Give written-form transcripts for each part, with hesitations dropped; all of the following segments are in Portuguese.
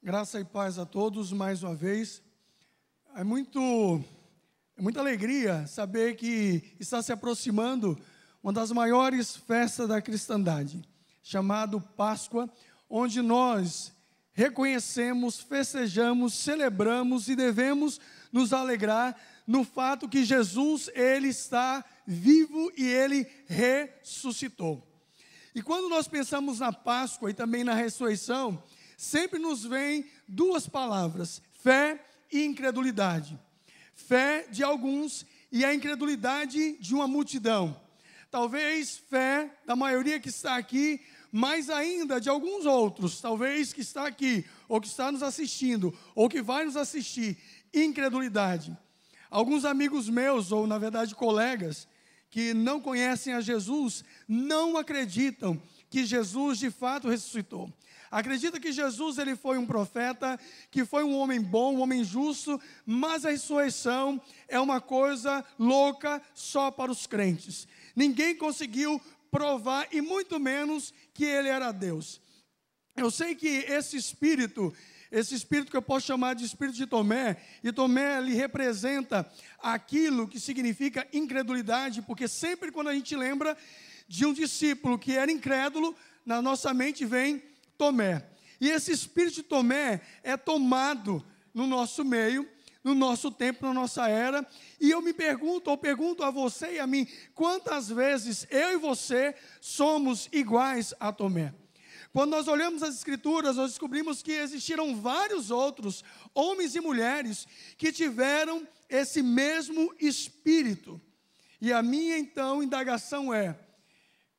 Graça e paz a todos mais uma vez. É muita alegria saber que está se aproximando uma das maiores festas da cristandade, chamado Páscoa, onde nós reconhecemos, festejamos, celebramos e devemos nos alegrar no fato que Jesus, Ele está vivo e Ele ressuscitou. E quando nós pensamos na Páscoa e também na ressurreição, sempre nos vem duas palavras: fé e incredulidade. Fé de alguns e a incredulidade de uma multidão. Talvez fé da maioria que está aqui, mais ainda de alguns outros, talvez que está aqui, ou que está nos assistindo, ou que vai nos assistir, incredulidade. Alguns amigos meus, ou na verdade colegas, que não conhecem a Jesus, não acreditam que Jesus de fato ressuscitou. Acredita que Jesus ele foi um profeta, que foi um homem bom, um homem justo, mas a ressurreição é uma coisa louca só para os crentes. Ninguém conseguiu provar, e muito menos que ele era Deus. Eu sei que esse espírito que eu posso chamar de espírito de Tomé, e Tomé ele representa aquilo que significa incredulidade, porque sempre quando a gente lembra de um discípulo que era incrédulo, na nossa mente vem Tomé. E esse espírito de Tomé é tomado no nosso meio, no nosso tempo, na nossa era. E eu me pergunto, ou pergunto a você e a mim, quantas vezes eu e você somos iguais a Tomé? Quando nós olhamos as Escrituras, nós descobrimos que existiram vários outros homens e mulheres que tiveram esse mesmo espírito. E a minha, então, indagação é: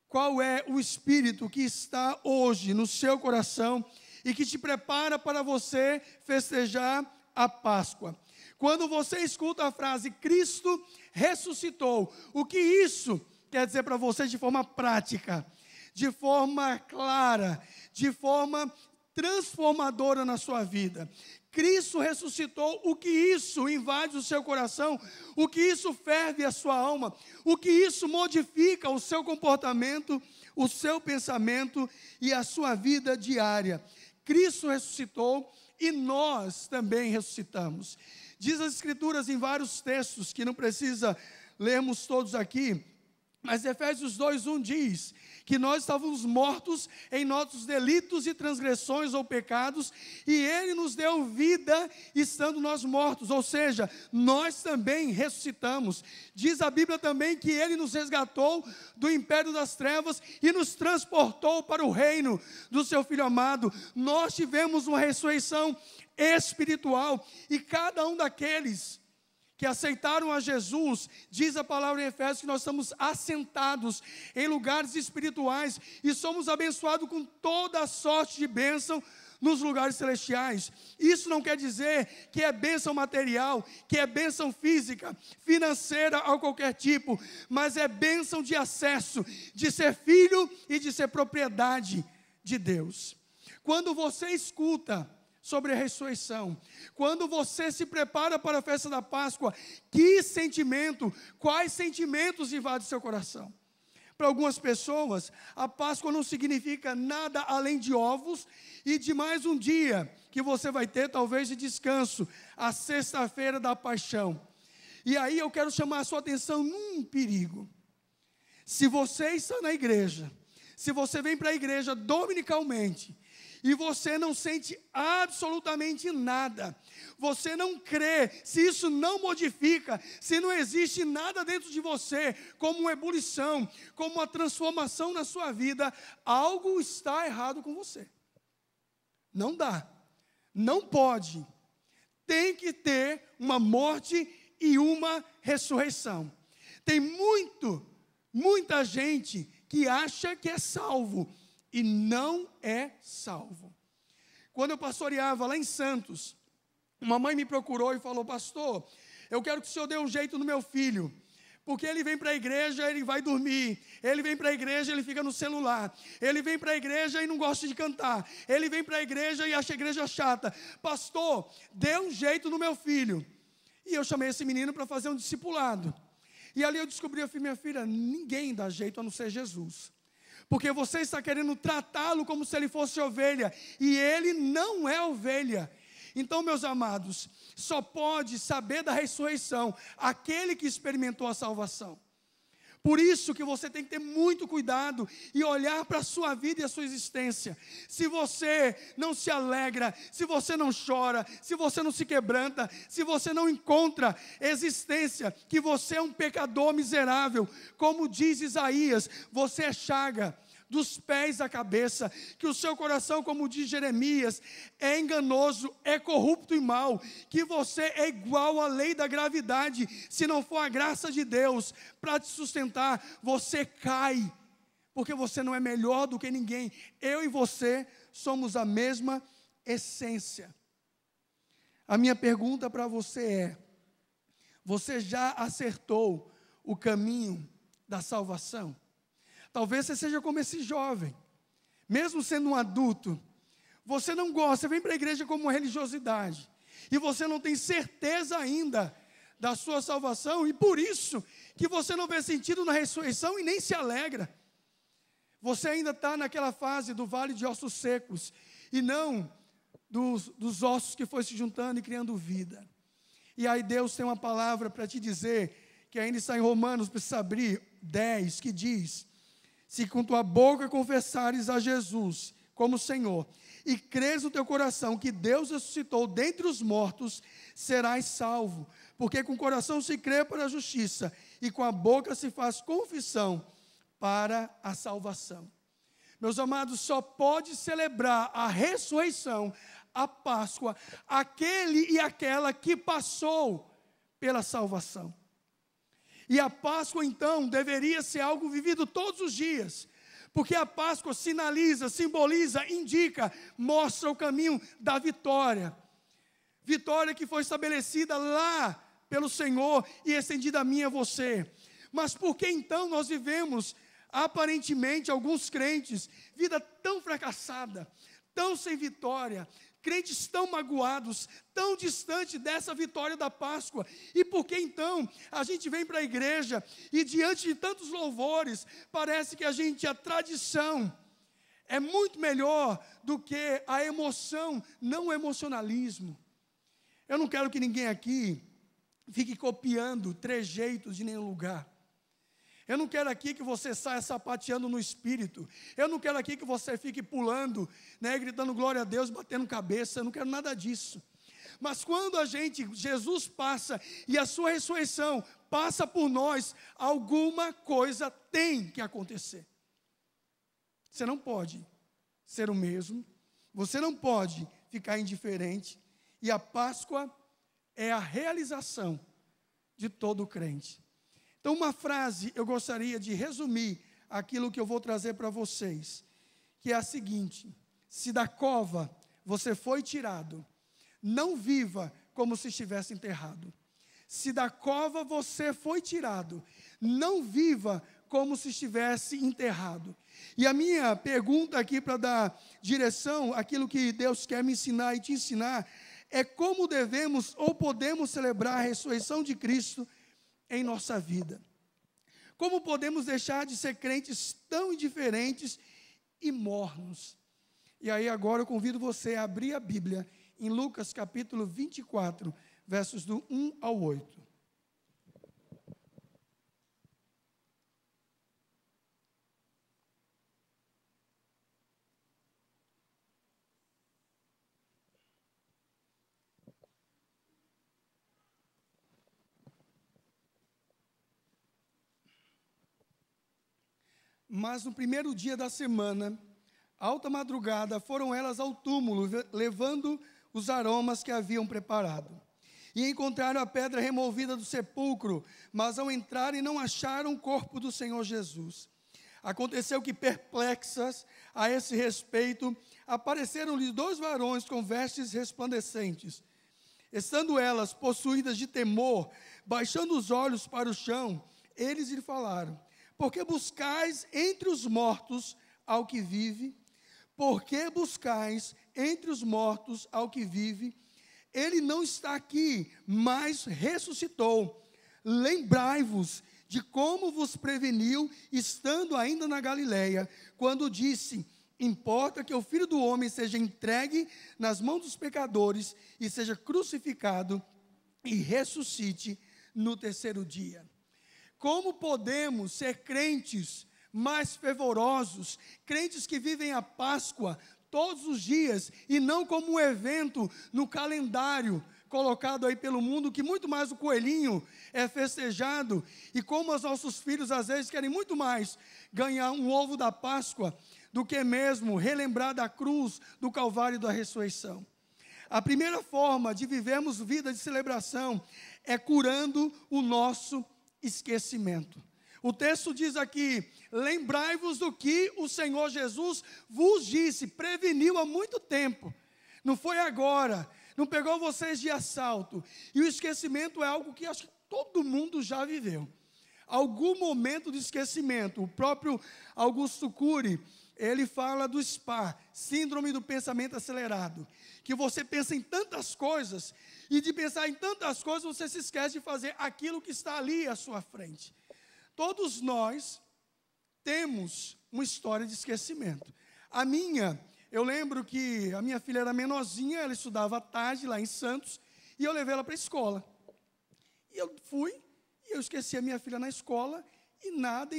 qual é o espírito que está hoje no seu coração e que te prepara para você festejar a Páscoa? Quando você escuta a frase Cristo ressuscitou, o que isso quer dizer para você de forma prática, de forma clara, de forma transformadora na sua vida? Cristo ressuscitou, o que isso invade o seu coração, o que isso ferve a sua alma, o que isso modifica o seu comportamento, o seu pensamento e a sua vida diária. Cristo ressuscitou e nós também ressuscitamos. Diz as Escrituras em vários textos, que não precisa lermos todos aqui, mas Efésios 2:1 diz que nós estávamos mortos em nossos delitos e transgressões ou pecados, e Ele nos deu vida estando nós mortos, ou seja, nós também ressuscitamos. Diz a Bíblia também que Ele nos resgatou do império das trevas e nos transportou para o reino do seu Filho amado. Nós tivemos uma ressurreição espiritual, e cada um daqueles que aceitaram a Jesus, diz a palavra em Efésios que nós estamos assentados em lugares espirituais e somos abençoados com toda a sorte de bênção nos lugares celestiais. Isso não quer dizer que é bênção material, que é bênção física, financeira ou qualquer tipo, mas é bênção de acesso, de ser filho e de ser propriedade de Deus. Quando você escuta sobre a ressurreição, quando você se prepara para a festa da Páscoa, quais sentimentos invadem seu coração? Para algumas pessoas, a Páscoa não significa nada além de ovos e de mais um dia que você vai ter, talvez, de descanso, a sexta-feira da paixão. E aí eu quero chamar a sua atenção num perigo. Se você está na igreja, se você vem para a igreja dominicalmente, e você não sente absolutamente nada, você não crê, se isso não modifica, se não existe nada dentro de você, como uma ebulição, como uma transformação na sua vida, algo está errado com você. Não dá, não pode, tem que ter uma morte e uma ressurreição. Tem muita gente que acha que é salvo e não é salvo. Quando eu pastoreava lá em Santos, uma mãe me procurou e falou: pastor, eu quero que o senhor dê um jeito no meu filho, porque ele vem para a igreja, ele vai dormir, ele vem para a igreja, ele fica no celular, ele vem para a igreja e não gosta de cantar, ele vem para a igreja e acha a igreja chata. Pastor, dê um jeito no meu filho. E eu chamei esse menino para fazer um discipulado, e ali eu descobri, minha filha, ninguém dá jeito a não ser Jesus. Porque você está querendo tratá-lo como se ele fosse ovelha, e ele não é ovelha. ovelha. Então, meus amados, só pode saber da ressurreição aquele que experimentou a salvação. Por isso que você tem que ter muito cuidado e olhar para a sua vida e a sua existência. Se você não se alegra, se você não chora, se você não se quebranta, se você não encontra existência, que você é um pecador miserável, como diz Isaías, você é chaga dos pés à cabeça, que o seu coração, como diz Jeremias, é enganoso, é corrupto e mau, que você é igual à lei da gravidade, se não for a graça de Deus para te sustentar, você cai, porque você não é melhor do que ninguém. Eu e você somos a mesma essência. A minha pergunta para você é: você já acertou o caminho da salvação? Talvez você seja como esse jovem, mesmo sendo um adulto, você não gosta, você vem para a igreja como uma religiosidade, e você não tem certeza ainda da sua salvação, e por isso que você não vê sentido na ressurreição e nem se alegra. Você ainda está naquela fase do vale de ossos secos, e não dos ossos que foi se juntando e criando vida. E aí Deus tem uma palavra para te dizer, que ainda está em Romanos, precisa abrir 10, que diz: se com tua boca confessares a Jesus como Senhor, e creres no teu coração que Deus ressuscitou dentre os mortos, serás salvo. Porque com o coração se crê para a justiça, e com a boca se faz confissão para a salvação. Meus amados, só pode celebrar a ressurreição, a Páscoa, aquele e aquela que passou pela salvação. E a Páscoa, então, deveria ser algo vivido todos os dias, porque a Páscoa sinaliza, simboliza, indica, mostra o caminho da vitória. Vitória que foi estabelecida lá pelo Senhor e estendida a mim e a você. Mas por que então nós vivemos, aparentemente, alguns crentes, vida tão fracassada, tão sem vitória, crentes tão magoados, tão distante dessa vitória da Páscoa? E por que então a gente vem para a igreja e diante de tantos louvores, parece que a tradição é muito melhor do que a emoção, não o emocionalismo. Eu não quero que ninguém aqui fique copiando trejeitos de nenhum lugar. Eu não quero aqui que você saia sapateando no espírito. Eu não quero aqui que você fique pulando, gritando glória a Deus, batendo cabeça. Eu não quero nada disso. Mas quando Jesus passa e a sua ressurreição passa por nós, alguma coisa tem que acontecer. Você não pode ser o mesmo. Você não pode ficar indiferente. E a Páscoa é a realização de todo crente. Então, uma frase eu gostaria de resumir aquilo que eu vou trazer para vocês, que é a seguinte: se da cova você foi tirado, não viva como se estivesse enterrado. Se da cova você foi tirado, não viva como se estivesse enterrado. E a minha pergunta aqui, para dar direção àquilo que Deus quer me ensinar e te ensinar, é como devemos ou podemos celebrar a ressurreição de Cristo em nossa vida. Como podemos deixar de ser crentes tão indiferentes e mornos? E aí agora eu convido você a abrir a Bíblia em Lucas capítulo 24, versos do 1 ao 8. Mas no primeiro dia da semana, alta madrugada, foram elas ao túmulo, levando os aromas que haviam preparado. E encontraram a pedra removida do sepulcro, mas ao entrarem não acharam o corpo do Senhor Jesus. Aconteceu que, perplexas a esse respeito, apareceram-lhes 2 varões com vestes resplandecentes. Estando elas possuídas de temor, baixando os olhos para o chão, eles lhe falaram: por que buscais entre os mortos ao que vive? Por que buscais entre os mortos ao que vive? Ele não está aqui, mas ressuscitou. Lembrai-vos de como vos preveniu, estando ainda na Galileia, quando disse: Importa que o Filho do Homem seja entregue nas mãos dos pecadores e seja crucificado e ressuscite no terceiro dia. Como podemos ser crentes mais fervorosos, crentes que vivem a Páscoa todos os dias e não como um evento no calendário colocado aí pelo mundo, que muito mais o coelhinho é festejado, e como os nossos filhos às vezes querem muito mais ganhar um ovo da Páscoa do que mesmo relembrar da cruz, do Calvário e da ressurreição. A primeira forma de vivermos vida de celebração é curando o nosso esquecimento. O texto diz aqui: lembrai-vos do que o Senhor Jesus vos disse, preveniu há muito tempo. Não foi agora, não pegou vocês de assalto. E o esquecimento é algo que acho que todo mundo já viveu. Algum momento de esquecimento. O próprio Augusto Cury, ele fala do SPA, síndrome do pensamento acelerado, que você pensa em tantas coisas, e de pensar em tantas coisas, você se esquece de fazer aquilo que está ali à sua frente. Todos nós temos uma história de esquecimento. Eu lembro que a minha filha era menorzinha, ela estudava à tarde lá em Santos, e eu levei ela para a escola. E eu fui, e eu esqueci a minha filha na escola, e nada,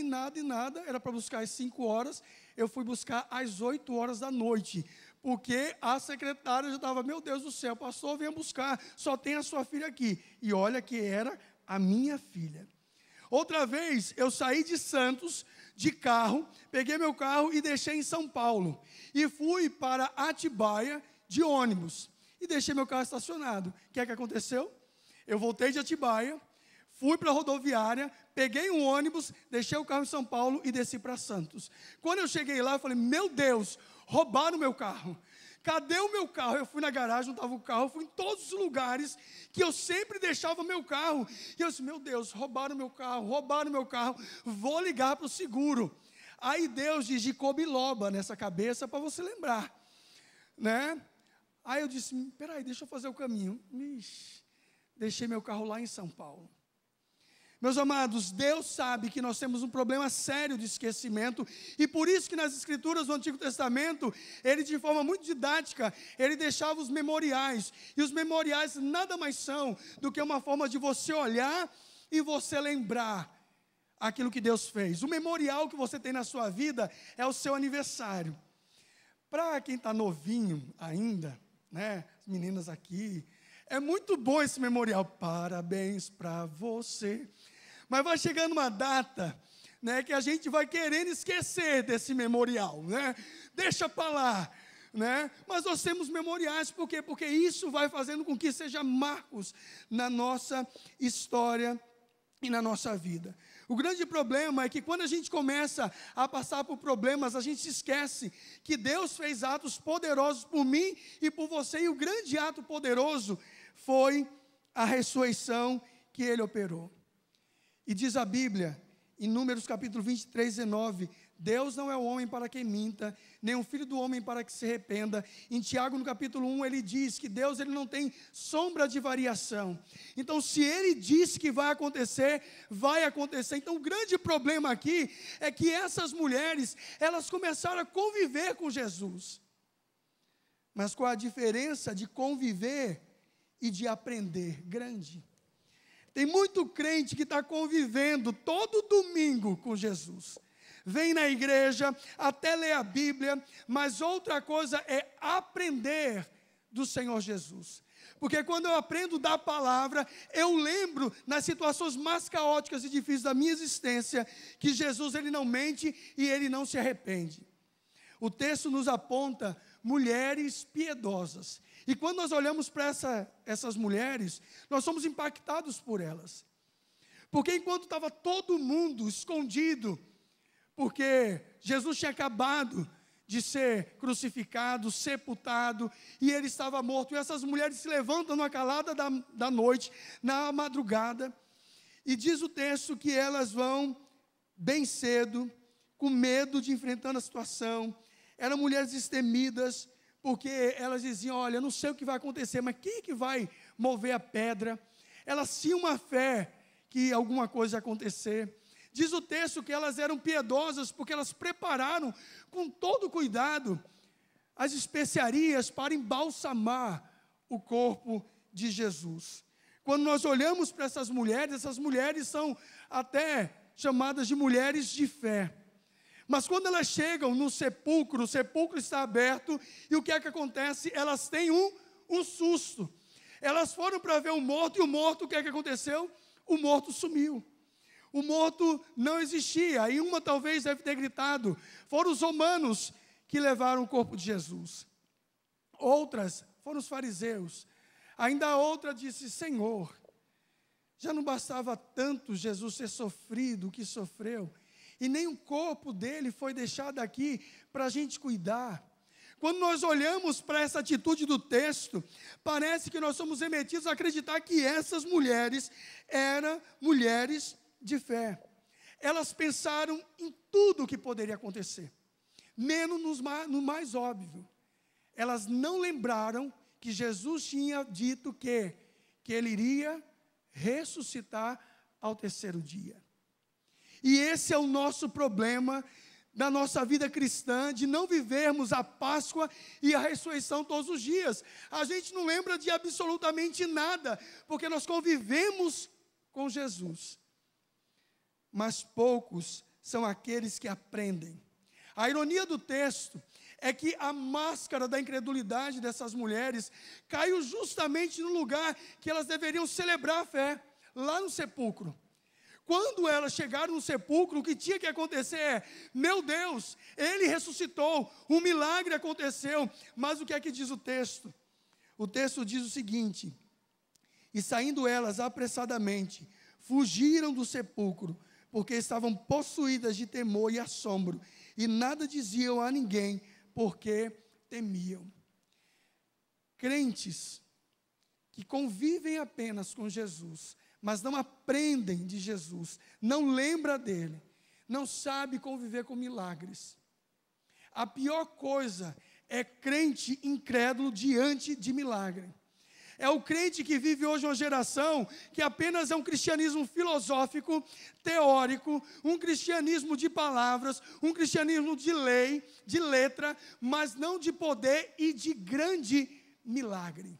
era para buscar às 5 horas, eu fui buscar às 8 horas da noite, porque a secretária já estava: meu Deus do céu, pastor, venha buscar, só tem a sua filha aqui. E olha que era a minha filha. Outra vez, eu saí de Santos, de carro, peguei meu carro e deixei em São Paulo, e fui para Atibaia de ônibus, e deixei meu carro estacionado. O que é que aconteceu? Eu voltei de Atibaia, fui para a rodoviária, peguei um ônibus, deixei o carro em São Paulo e desci para Santos. Quando eu cheguei lá, eu falei: meu Deus, roubaram meu carro. Cadê o meu carro? Eu fui na garagem, não estava o carro, eu fui em todos os lugares que eu sempre deixava o meu carro. E eu disse: meu Deus, roubaram meu carro, vou ligar para o seguro. Aí Deus digicou biloba nessa cabeça para você lembrar, né? Aí eu disse: peraí, deixa eu fazer o caminho. Deixei meu carro lá em São Paulo. Meus amados, Deus sabe que nós temos um problema sério de esquecimento, e por isso que nas Escrituras do Antigo Testamento, Ele, de forma muito didática, Ele deixava os memoriais, e os memoriais nada mais são do que uma forma de você olhar e você lembrar aquilo que Deus fez. O memorial que você tem na sua vida é o seu aniversário. Para quem está novinho ainda, né, as meninas aqui, é muito bom esse memorial, parabéns para você. Mas vai chegando uma data, né, que a gente vai querendo esquecer desse memorial, né? Deixa para lá, né? Mas nós temos memoriais, por quê? Porque isso vai fazendo com que seja marcos na nossa história e na nossa vida. O grande problema é que quando a gente começa a passar por problemas, a gente se esquece que Deus fez atos poderosos por mim e por você, e o grande ato poderoso foi a ressurreição que Ele operou. E diz a Bíblia, em Números capítulo 23, 19, Deus não é o homem para que minta, nem o filho do homem para que se arrependa. Em Tiago, no capítulo 1, ele diz que Deus, ele não tem sombra de variação. Então, se Ele disse que vai acontecer, vai acontecer. Então, o grande problema aqui é que essas mulheres, elas começaram a conviver com Jesus. Mas qual a diferença de conviver e de aprender? Grande. Tem muito crente que está convivendo todo domingo com Jesus. Vem na igreja, até lê a Bíblia, mas outra coisa é aprender do Senhor Jesus. Porque quando eu aprendo da palavra, eu lembro nas situações mais caóticas e difíceis da minha existência, que Jesus, Ele não mente e Ele não se arrepende. O texto nos aponta mulheres piedosas. E quando nós olhamos para essas mulheres, nós somos impactados por elas. Porque enquanto estava todo mundo escondido, porque Jesus tinha acabado de ser crucificado, sepultado, e Ele estava morto, e essas mulheres se levantam na calada da noite, na madrugada, e diz o texto que elas vão bem cedo, com medo de enfrentar a situação. Eram mulheres destemidas, porque elas diziam: olha, eu não sei o que vai acontecer, mas quem é que vai mover a pedra? Elas tinham uma fé que alguma coisa ia acontecer. Diz o texto que elas eram piedosas porque elas prepararam com todo cuidado as especiarias para embalsamar o corpo de Jesus. Quando nós olhamos para essas mulheres são até chamadas de mulheres de fé. Mas quando elas chegam no sepulcro, o sepulcro está aberto, e o que é que acontece? Elas têm um susto. Elas foram para ver o morto, e o morto, o que é que aconteceu? O morto sumiu. O morto não existia. E uma talvez deve ter gritado: foram os romanos que levaram o corpo de Jesus. Outras foram os fariseus. Ainda a outra disse: Senhor, já não bastava tanto Jesus ter sofrido o que sofreu, e nem o corpo dele foi deixado aqui para a gente cuidar. Quando nós olhamos para essa atitude do texto, parece que nós somos remetidos a acreditar que essas mulheres eram mulheres de fé. Elas pensaram em tudo o que poderia acontecer, menos no mais óbvio. Elas não lembraram que Jesus tinha dito que ele iria ressuscitar ao terceiro dia. E esse é o nosso problema da nossa vida cristã, de não vivermos a Páscoa e a ressurreição todos os dias. A gente não lembra de absolutamente nada, porque nós convivemos com Jesus. Mas poucos são aqueles que aprendem. A ironia do texto é que a máscara da incredulidade dessas mulheres caiu justamente no lugar que elas deveriam celebrar a fé, lá no sepulcro. Quando elas chegaram no sepulcro, o que tinha que acontecer é: meu Deus, ele ressuscitou, um milagre aconteceu. Mas o que é que diz o texto? O texto diz o seguinte: e saindo elas apressadamente, fugiram do sepulcro, porque estavam possuídas de temor e assombro, e nada diziam a ninguém, porque temiam. Crentes que convivem apenas com Jesus, mas não aprendem de Jesus, não lembra dele, não sabe conviver com milagres. A pior coisa é crente incrédulo diante de milagre. É o crente que vive hoje uma geração que apenas é um cristianismo filosófico, teórico, um cristianismo de palavras, um cristianismo de lei, de letra, mas não de poder e de grande milagre.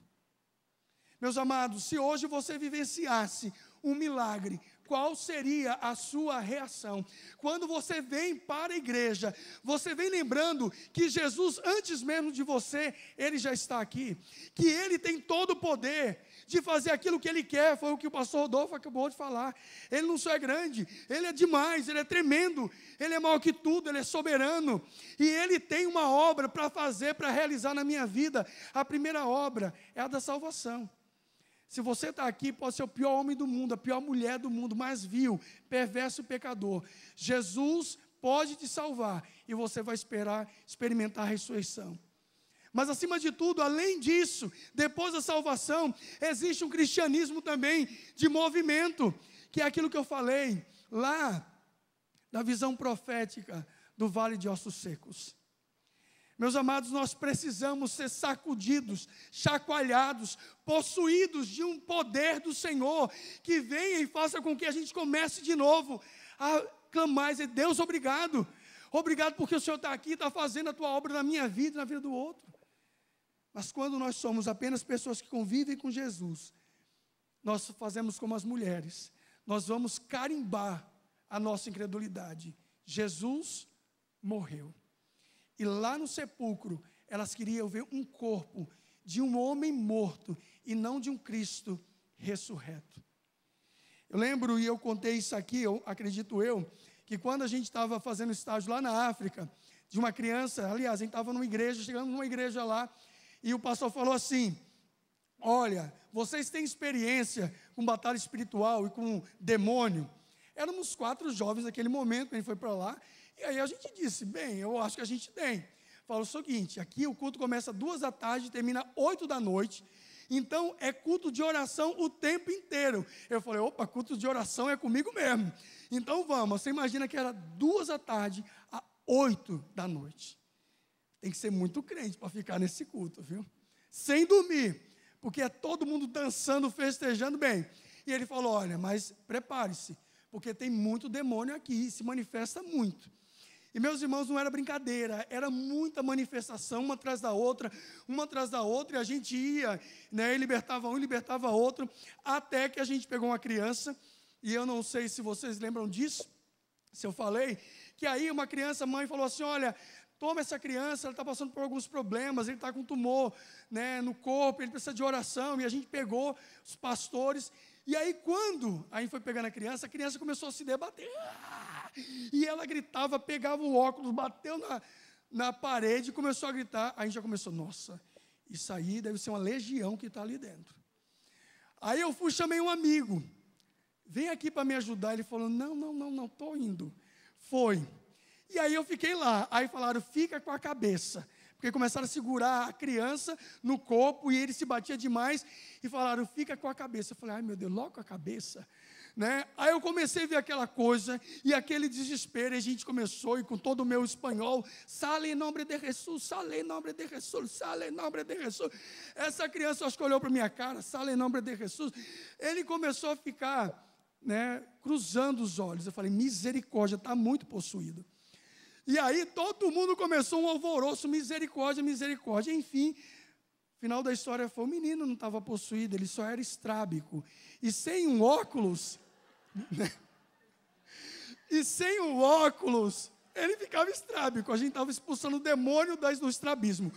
Meus amados, se hoje você vivenciasse um milagre, qual seria a sua reação? Quando você vem para a igreja, você vem lembrando que Jesus, antes mesmo de você, ele já está aqui, que ele tem todo o poder de fazer aquilo que ele quer. Foi o que o pastor Rodolfo acabou de falar. Ele não só é grande, ele é demais, ele é tremendo, ele é maior que tudo, ele é soberano, e ele tem uma obra para fazer, para realizar na minha vida. A primeira obra é a da salvação. Se você está aqui, pode ser o pior homem do mundo, a pior mulher do mundo, mais vil, perverso e pecador. Jesus pode te salvar e você vai experimentar a ressurreição. Mas acima de tudo, além disso, depois da salvação, existe um cristianismo também de movimento, que é aquilo que eu falei lá da visão profética do Vale de Ossos Secos. Meus amados, nós precisamos ser sacudidos, chacoalhados, possuídos de um poder do Senhor, que venha e faça com que a gente comece de novo a clamar e dizer: Deus, obrigado. Obrigado porque o Senhor está aqui, está fazendo a tua obra na minha vida e na vida do outro. Mas quando nós somos apenas pessoas que convivem com Jesus, nós fazemos como as mulheres. Nós vamos carimbar a nossa incredulidade. Jesus morreu. E lá no sepulcro, elas queriam ver um corpo de um homem morto e não de um Cristo ressurreto. Eu lembro, e eu contei isso aqui, acredito eu, que quando a gente estava fazendo estágio lá na África, de uma criança, aliás, a gente estava numa igreja, chegando numa igreja lá, e o pastor falou assim: olha, vocês têm experiência com batalha espiritual e com demônio? Éramos 4 jovens naquele momento, quando a gente foi para lá. E aí a gente disse: bem, eu acho que a gente tem. Falou o seguinte: aqui o culto começa 2 da tarde e termina 8 da noite. Então é culto de oração o tempo inteiro. Eu falei: opa, culto de oração é comigo mesmo. Então vamos. Você imagina que era 2 da tarde a 8 da noite. Tem que ser muito crente para ficar nesse culto, viu? Sem dormir, porque é todo mundo dançando, festejando bem. E ele falou: olha, mas prepare-se, porque tem muito demônio aqui, se manifesta muito. E, meus irmãos, não era brincadeira, era muita manifestação, uma atrás da outra, e a gente ia, né, e libertava um, libertava outro, até que a gente pegou uma criança, e eu não sei se vocês lembram disso, se eu falei, que aí uma criança, a mãe falou assim, olha, toma essa criança, ela está passando por alguns problemas, ele está com tumor, né, no corpo, ele precisa de oração, e a gente pegou os pastores, e aí quando a gente foi pegando a criança começou a se debater, e ela gritava, pegava o óculos, bateu na parede, começou a gritar, aí a gente já começou, nossa, isso aí deve ser uma legião que está ali dentro. Aí eu fui, chamei um amigo, vem aqui para me ajudar, ele falou, não, estou indo, foi. E aí eu fiquei lá, aí falaram, fica com a cabeça, porque começaram a segurar a criança no corpo, e ele se batia demais, e falaram, fica com a cabeça. Eu falei, ai meu Deus, logo com a cabeça, né? Aí eu comecei a ver aquela coisa, e aquele desespero, e a gente começou, e com todo o meu espanhol, sale em nome de Jesus, sale em nome de Jesus, sale em nome de Jesus. Essa criança, acho que olhou para a minha cara, sale em nome de Jesus, ele começou a ficar, né, cruzando os olhos, eu falei, misericórdia, está muito possuído. E aí todo mundo começou um alvoroço, misericórdia, misericórdia. Enfim, final da história foi, o menino não estava possuído, ele só era estrábico. E sem um óculos, né? Ele ficava estrábico. A gente estava expulsando o demônio do estrabismo.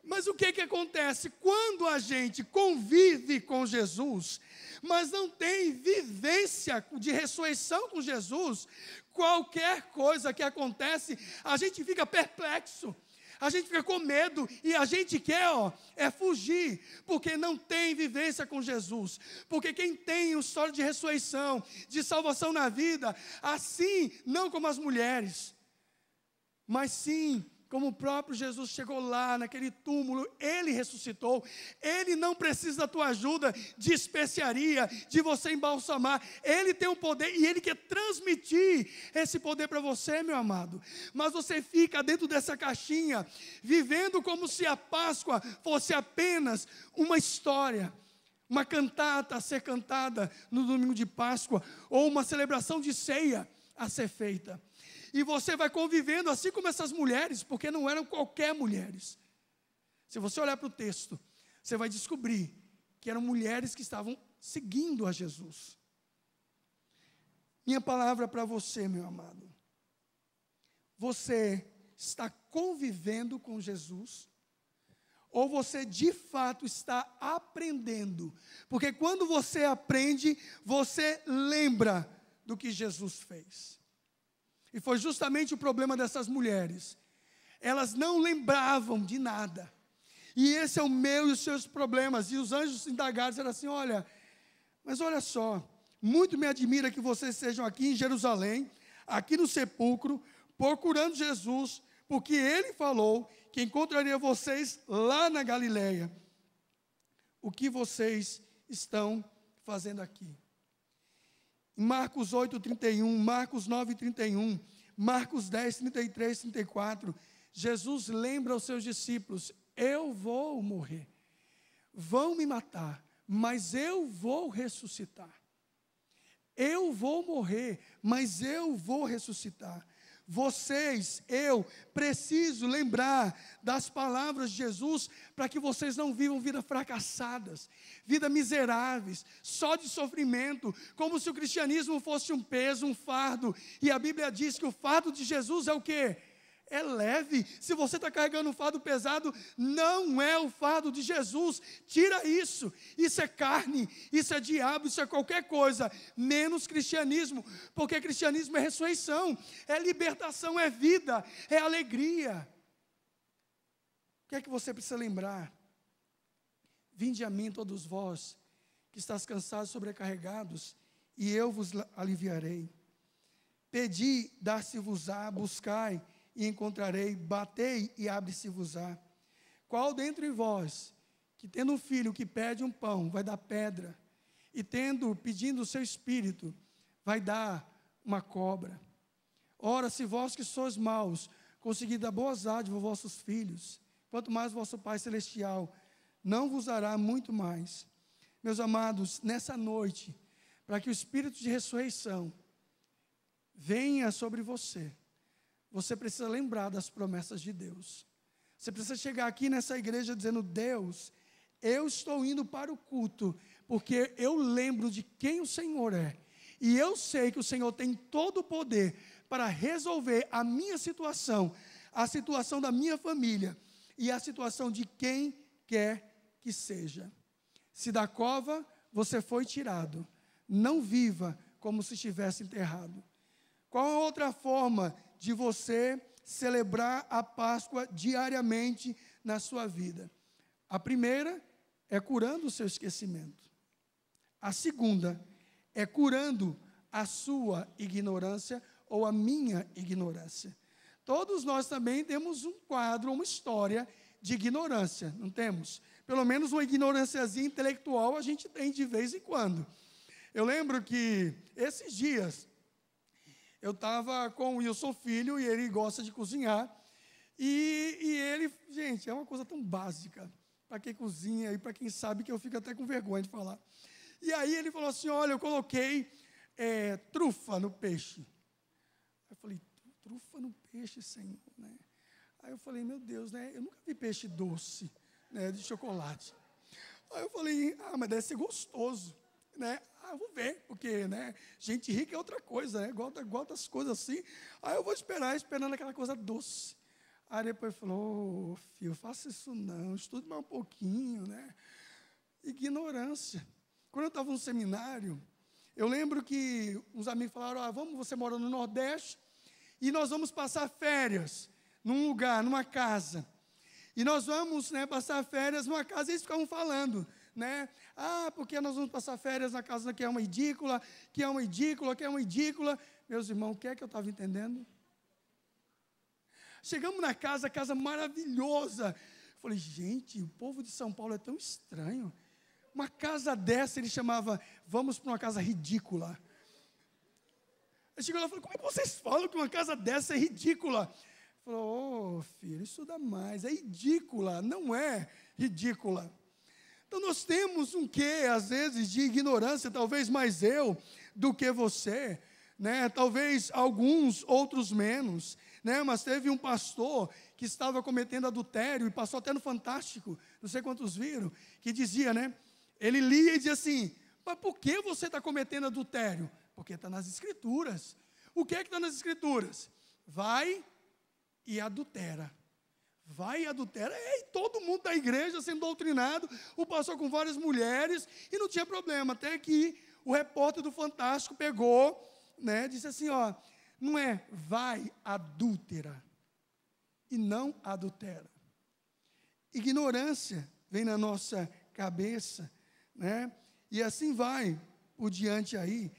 Mas o que acontece? Quando a gente convive com Jesus, mas não tem vivência de ressurreição com Jesus, qualquer coisa que acontece, a gente fica perplexo, a gente fica com medo, e a gente quer, fugir, porque não tem vivência com Jesus, porque quem tem uma história de ressurreição, de salvação na vida, assim, não como as mulheres, mas sim, como o próprio Jesus chegou lá, naquele túmulo, Ele ressuscitou, Ele não precisa da tua ajuda, de especiaria, de você embalsamar, Ele tem o poder, e Ele quer transmitir esse poder para você, meu amado, mas você fica dentro dessa caixinha, vivendo como se a Páscoa fosse apenas uma história, uma cantata a ser cantada no domingo de Páscoa, ou uma celebração de ceia a ser feita. E você vai convivendo assim como essas mulheres, porque não eram qualquer mulheres. Se você olhar para o texto, você vai descobrir que eram mulheres que estavam seguindo a Jesus. Minha palavra para você, meu amado. Você está convivendo com Jesus? Ou você de fato está aprendendo? Porque quando você aprende, você lembra do que Jesus fez. E foi justamente o problema dessas mulheres. Elas não lembravam de nada. E esse é o meu e os seus problemas. E os anjos indagados eram assim, olha, mas olha só, muito me admira que vocês estejam aqui em Jerusalém, aqui no sepulcro, procurando Jesus, porque Ele falou que encontraria vocês lá na Galileia. O que vocês estão fazendo aqui? Marcos 8:31, Marcos 9:31, Marcos 10:33, 34, Jesus lembra aos seus discípulos, eu vou morrer, vão me matar, mas eu vou ressuscitar. Eu vou morrer, mas eu vou ressuscitar. Vocês, eu preciso lembrar das palavras de Jesus para que vocês não vivam vidas fracassadas, vidas miseráveis, só de sofrimento, como se o cristianismo fosse um peso, um fardo. E a Bíblia diz que o fardo de Jesus é o quê? É leve. Se você está carregando um fardo pesado, não é o fardo de Jesus. Tira isso. Isso é carne, isso é diabo, isso é qualquer coisa, menos cristianismo. Porque cristianismo é ressurreição, é libertação, é vida, é alegria. O que é que você precisa lembrar? Vinde a mim todos vós, que estáis cansados e sobrecarregados, e eu vos aliviarei. Pedi, dar-se-vos-á, buscai, e encontrarei, batei e abre-se-vos-á. Qual dentre vós, que tendo um filho que pede um pão, vai dar pedra, e pedindo o seu espírito, vai dar uma cobra? Ora, se vós que sois maus, conseguir dar boas dádivas aos vossos filhos, quanto mais vosso Pai Celestial não vos dará muito mais. Meus amados, nessa noite, para que o Espírito de ressurreição venha sobre você, você precisa lembrar das promessas de Deus. Você precisa chegar aqui nessa igreja dizendo: Deus, eu estou indo para o culto, porque eu lembro de quem o Senhor é. E eu sei que o Senhor tem todo o poder para resolver a minha situação, a situação da minha família e a situação de quem quer que seja. Se da cova você foi tirado, não viva como se estivesse enterrado. Qual a outra forma de você celebrar a Páscoa diariamente na sua vida? A primeira é curando o seu esquecimento. A segunda é curando a sua ignorância ou a minha ignorância. Todos nós também temos um quadro, uma história de ignorância, não temos? Pelo menos uma ignorânciazinha intelectual a gente tem de vez em quando. Eu lembro que esses dias eu estava com o Wilson Filho e ele gosta de cozinhar. E ele, gente, é uma coisa tão básica. Para quem cozinha e para quem sabe, que eu fico até com vergonha de falar. E aí ele falou assim: olha, eu coloquei trufa no peixe. Aí eu falei: trufa no peixe, Senhor, né? Aí eu falei: meu Deus, né? Eu nunca vi peixe doce, né, de chocolate. Aí eu falei: mas deve ser gostoso, né? Eu vou ver, porque, né, gente rica é outra coisa, né? Gosta das coisas assim. Aí eu vou esperando aquela coisa doce. Aí depois falou: filho, faça isso não, estude mais um pouquinho, né? Ignorância. Quando eu estava no seminário, eu lembro que uns amigos falaram: você mora no Nordeste, e nós vamos passar férias num lugar, numa casa. E nós vamos, né, passar férias numa casa, e eles ficavam falando, né? Porque nós vamos passar férias na casa que é uma edícula, que é uma edícula, que é uma edícula. Meus irmãos, o que é que eu estava entendendo? Chegamos na casa maravilhosa. Falei: gente, o povo de São Paulo é tão estranho. Uma casa dessa, ele chamava: vamos para uma casa ridícula. Aí chegou lá e falou: como é que vocês falam que uma casa dessa é ridícula? Falou: filho, estuda mais, é ridícula, não é ridícula. Então nós temos um quê, às vezes, de ignorância, talvez mais eu do que você, né? Talvez alguns, outros menos, né? Mas teve um pastor que estava cometendo adultério e passou até no Fantástico, não sei quantos viram, que dizia, né? Ele lia e dizia assim: mas por que você está cometendo adultério? Porque está nas Escrituras. O que é que está nas Escrituras? Vai e adultera. Vai e adultera. E todo mundo da igreja sendo doutrinado, o pastor com várias mulheres, e não tinha problema. Até que o repórter do Fantástico pegou, né, disse assim: não é vai adúltera, e não adultera. Ignorância vem na nossa cabeça, né? E assim vai por diante aí,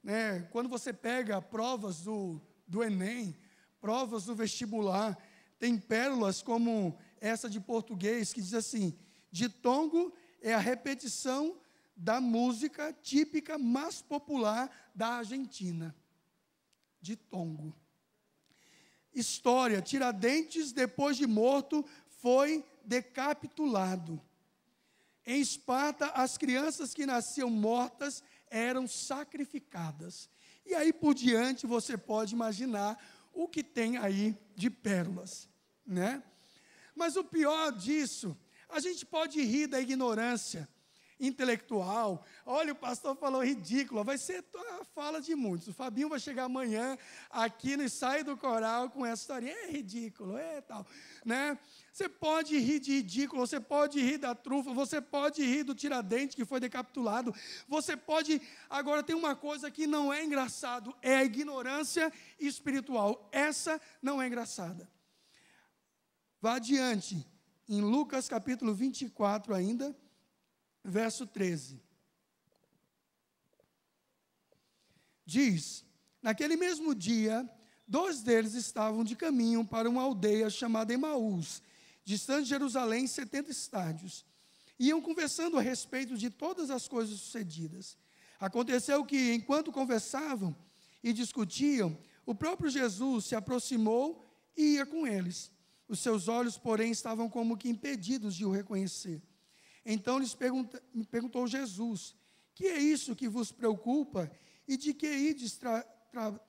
né? Quando você pega provas do Enem, provas do vestibular, tem pérolas como essa de português, que diz assim: ditongo é a repetição da música típica mais popular da Argentina. Ditongo. História: Tiradentes, depois de morto, foi decapitulado. Em Esparta, as crianças que nasciam mortas eram sacrificadas. E aí por diante você pode imaginar o que tem aí de pérolas, né? Mas o pior disso, a gente pode rir da ignorância intelectual. Olha, o pastor falou ridícula, vai ser a fala de muitos. O Fabinho vai chegar amanhã aqui no ensaio do coral com essa historinha: é ridículo, tal, né? Você pode rir de ridículo, você pode rir da trufa, você pode rir do Tiradentes que foi decapitulado, você pode... Agora tem uma coisa que não é engraçado, é a ignorância espiritual. Essa não é engraçada. Vá adiante, em Lucas capítulo 24 ainda, verso 13. Diz: naquele mesmo dia, 2 deles estavam de caminho para uma aldeia chamada Emaús, distante de Jerusalém 70 estádios. Iam conversando a respeito de todas as coisas sucedidas. Aconteceu que, enquanto conversavam e discutiam, o próprio Jesus se aproximou e ia com eles. Os seus olhos, porém, estavam como que impedidos de o reconhecer. Então lhes perguntou Jesus: que é isso que vos preocupa e de que ides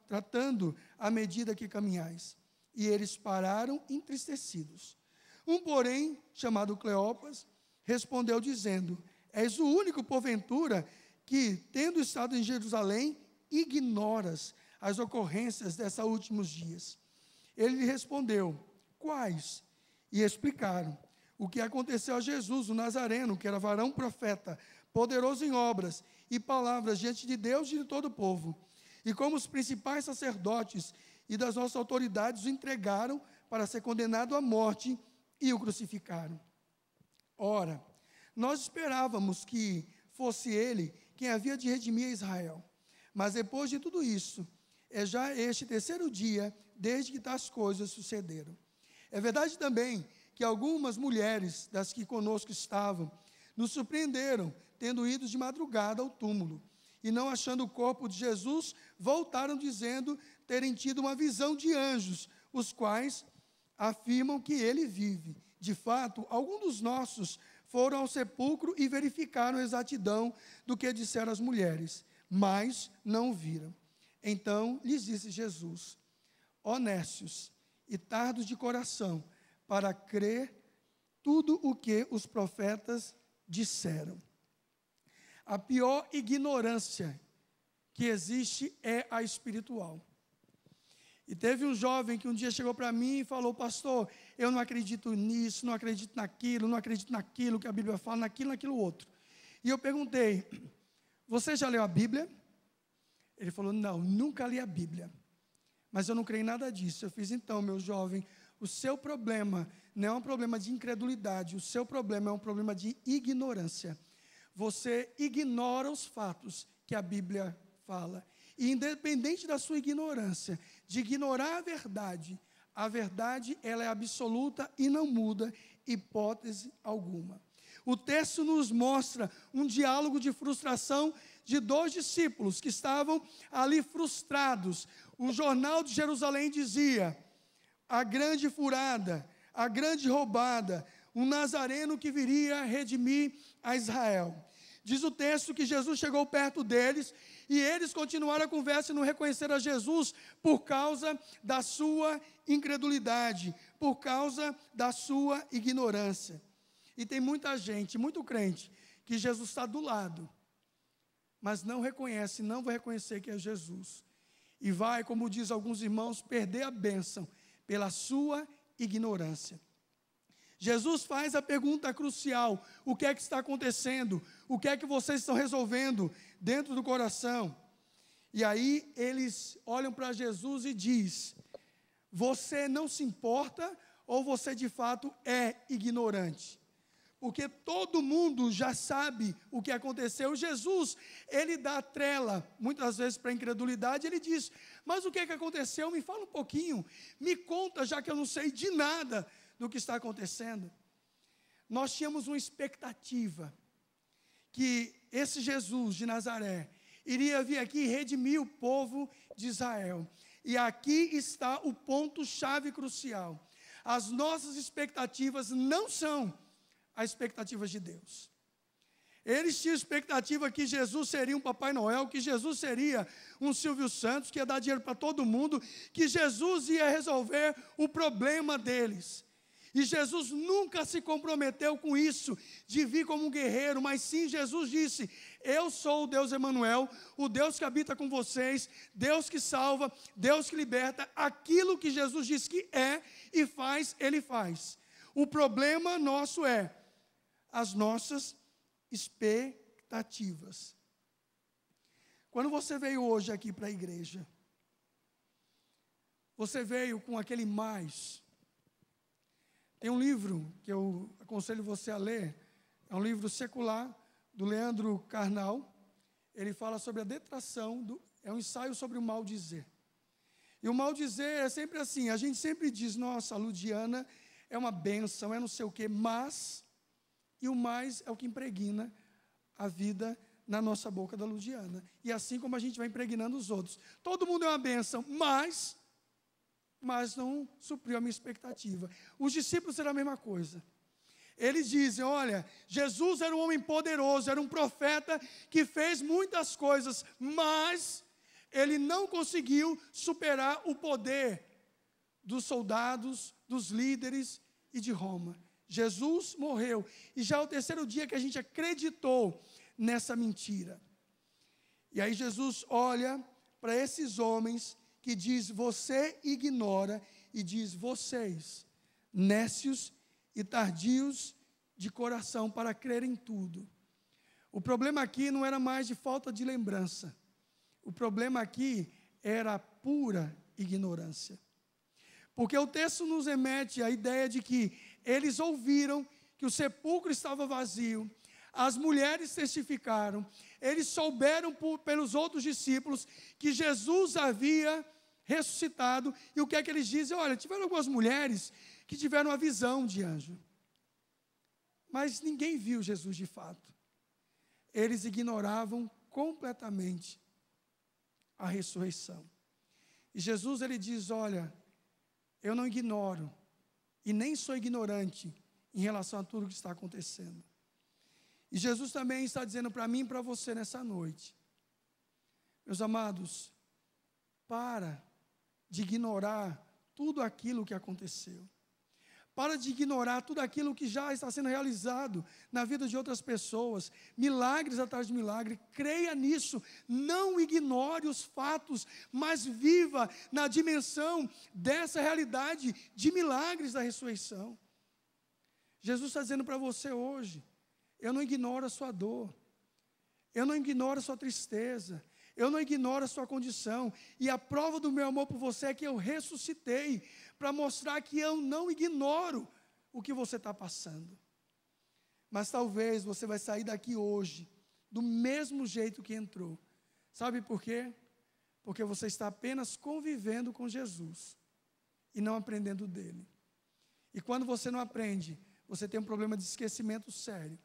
tratando à medida que caminhais? E eles pararam entristecidos. Um, porém, chamado Cleopas, respondeu dizendo: És o único, porventura, que, tendo estado em Jerusalém, ignoras as ocorrências desses últimos dias. Ele lhe respondeu: Quais? E explicaram o que aconteceu a Jesus, o Nazareno, que era varão profeta, poderoso em obras e palavras diante de Deus e de todo o povo. E como os principais sacerdotes e das nossas autoridades o entregaram para ser condenado à morte e o crucificaram. Ora, nós esperávamos que fosse ele quem havia de redimir Israel. Mas depois de tudo isso, é já este terceiro dia desde que tais coisas sucederam. É verdade também que algumas mulheres das que conosco estavam nos surpreenderam, tendo ido de madrugada ao túmulo, e não achando o corpo de Jesus, voltaram dizendo terem tido uma visão de anjos, os quais afirmam que ele vive. De fato, alguns dos nossos foram ao sepulcro e verificaram a exatidão do que disseram as mulheres, mas não o viram. Então lhes disse Jesus: honestos e tardos de coração, para crer tudo o que os profetas disseram. A pior ignorância que existe é a espiritual. E teve um jovem que um dia chegou para mim e falou: pastor, eu não acredito nisso, não acredito naquilo, não acredito naquilo que a Bíblia fala, naquilo outro. E eu perguntei: você já leu a Bíblia? Ele falou: não, nunca li a Bíblia, mas eu não creio em nada disso. Eu fiz: então, meu jovem, o seu problema não é um problema de incredulidade, o seu problema é um problema de ignorância. Você ignora os fatos que a Bíblia fala. E independente da sua ignorância, de ignorar a verdade ela é absoluta e não muda, hipótese alguma. O texto nos mostra um diálogo de frustração de dois discípulos que estavam ali frustrados. O jornal de Jerusalém dizia: a grande furada, a grande roubada, um nazareno que viria redimir a Israel. Diz o texto que Jesus chegou perto deles e eles continuaram a conversa e não reconheceram a Jesus por causa da sua incredulidade, por causa da sua ignorância. E tem muita gente, muito crente, que Jesus está do lado, mas não reconhece, não vai reconhecer que é Jesus. E vai, como diz alguns irmãos, perder a bênção pela sua ignorância. Jesus faz a pergunta crucial: o que é que está acontecendo? O que é que vocês estão resolvendo dentro do coração? E aí eles olham para Jesus e diz: você não se importa ou você de fato é ignorante? Porque todo mundo já sabe o que aconteceu. Jesus, ele dá trela, muitas vezes para a incredulidade. Ele diz: mas o que é que aconteceu? Me fala um pouquinho, me conta, já que eu não sei de nada do que está acontecendo. Nós tínhamos uma expectativa que esse Jesus de Nazaré iria vir aqui e redimir o povo de Israel. E aqui está o ponto-chave crucial. As nossas expectativas não são as expectativas de Deus. Eles tinham expectativa que Jesus seria um Papai Noel, que Jesus seria um Silvio Santos, que ia dar dinheiro para todo mundo, que Jesus ia resolver o problema deles. E Jesus nunca se comprometeu com isso, de vir como um guerreiro, mas sim Jesus disse: eu sou o Deus Emanuel, o Deus que habita com vocês, Deus que salva, Deus que liberta. Aquilo que Jesus diz que é e faz, Ele faz. O problema nosso é as nossas expectativas. Quando você veio hoje aqui para a igreja, você veio com aquele mais. Tem um livro que eu aconselho você a ler, é um livro secular, do Leandro Carnal. Ele fala sobre a detração, é um ensaio sobre o mal dizer. E o mal dizer é sempre assim, a gente sempre diz: nossa, a Ludiana é uma bênção, é não sei o quê, mas, e o mais é o que impregna a vida na nossa boca da Ludiana. E assim como a gente vai impregnando os outros. Todo mundo é uma bênção, mas não supriu a minha expectativa. Os discípulos eram a mesma coisa. Eles dizem, olha, Jesus era um homem poderoso, era um profeta que fez muitas coisas, mas ele não conseguiu superar o poder dos soldados, dos líderes e de Roma. Jesus morreu, e já é o terceiro dia que a gente acreditou nessa mentira. E aí Jesus olha para esses homens que diz, você ignora, e diz, vocês, nécios e tardios de coração para crer em tudo. O problema aqui não era mais de falta de lembrança. O problema aqui era pura ignorância. Porque o texto nos remete à ideia de que eles ouviram que o sepulcro estava vazio, as mulheres testificaram, eles souberam pelos outros discípulos que Jesus havia ressuscitado, e o que é que eles dizem? Olha, tiveram algumas mulheres que tiveram a visão de anjo, mas ninguém viu Jesus de fato. Eles ignoravam completamente a ressurreição. E Jesus, ele diz, olha, eu não ignoro, e nem sou ignorante em relação a tudo que está acontecendo. E Jesus também está dizendo para mim e para você nessa noite, meus amados, para de ignorar tudo aquilo que aconteceu. Para de ignorar tudo aquilo que já está sendo realizado na vida de outras pessoas, milagres atrás de milagre. Creia nisso, não ignore os fatos, mas viva na dimensão dessa realidade de milagres da ressurreição. Jesus está dizendo para você hoje, eu não ignoro a sua dor, eu não ignoro a sua tristeza, eu não ignoro a sua condição, e a prova do meu amor por você é que eu ressuscitei, para mostrar que eu não ignoro o que você está passando. Mas talvez você vai sair daqui hoje, do mesmo jeito que entrou. Sabe por quê? Porque você está apenas convivendo com Jesus, e não aprendendo dele. E quando você não aprende, você tem um problema de esquecimento sério.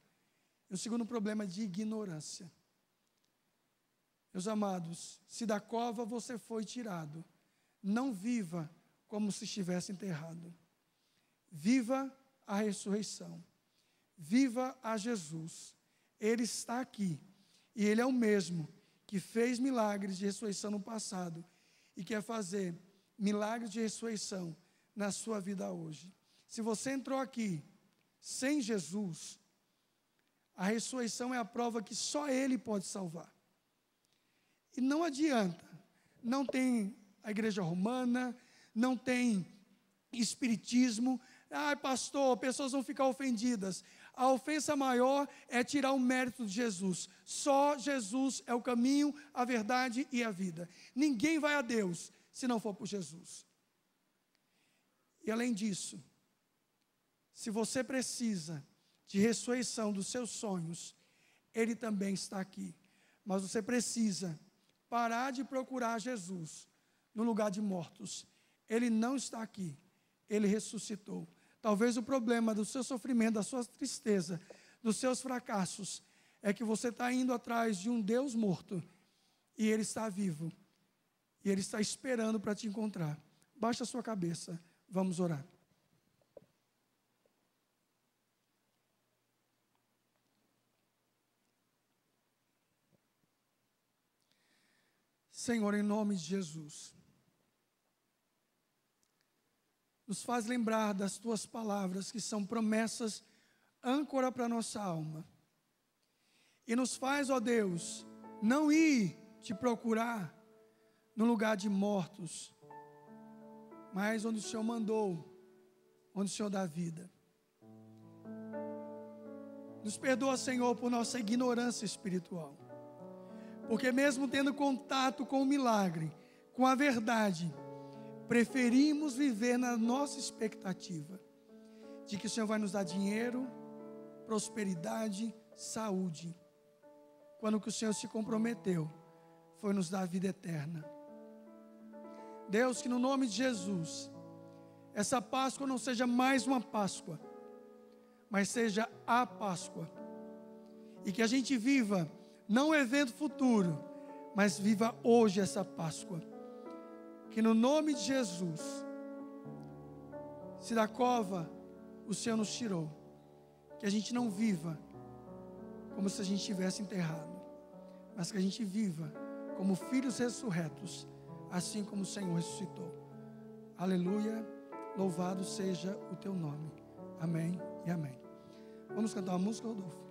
E o segundo problema é de ignorância. Meus amados, se da cova você foi tirado, não viva como se estivesse enterrado. Viva a ressurreição. Viva a Jesus. Ele está aqui. E Ele é o mesmo que fez milagres de ressurreição no passado e quer fazer milagres de ressurreição na sua vida hoje. Se você entrou aqui sem Jesus, a ressurreição é a prova que só Ele pode salvar. E não adianta, não tem a igreja romana, não tem espiritismo. Ai, pastor, pessoas vão ficar ofendidas. A ofensa maior é tirar o mérito de Jesus. Só Jesus é o caminho, a verdade e a vida. Ninguém vai a Deus se não for por Jesus. E além disso, se você precisa de ressurreição dos seus sonhos, Ele também está aqui. Mas você precisa parar de procurar Jesus no lugar de mortos. Ele não está aqui, Ele ressuscitou. Talvez o problema do seu sofrimento, da sua tristeza, dos seus fracassos, é que você está indo atrás de um Deus morto, e Ele está vivo, e Ele está esperando para te encontrar. Baixa a sua cabeça, vamos orar. Senhor, em nome de Jesus, nos faz lembrar das Tuas palavras, que são promessas, âncora para a nossa alma. E nos faz, ó Deus, não ir te procurar no lugar de mortos, mas onde o Senhor mandou, onde o Senhor dá vida. Nos perdoa, Senhor, por nossa ignorância espiritual. Porque mesmo tendo contato com o milagre, com a verdade, preferimos viver na nossa expectativa de que o Senhor vai nos dar dinheiro, prosperidade, saúde, quando o que o Senhor se comprometeu foi nos dar a vida eterna. Deus, que no nome de Jesus, essa Páscoa não seja mais uma Páscoa, mas seja a Páscoa, e que a gente viva não um evento futuro, mas viva hoje essa Páscoa. Que no nome de Jesus, se da cova o Senhor nos tirou, que a gente não viva como se a gente estivesse enterrado, mas que a gente viva como filhos ressurretos, assim como o Senhor ressuscitou. Aleluia, louvado seja o teu nome. Amém e amém. Vamos cantar uma música, Rodolfo?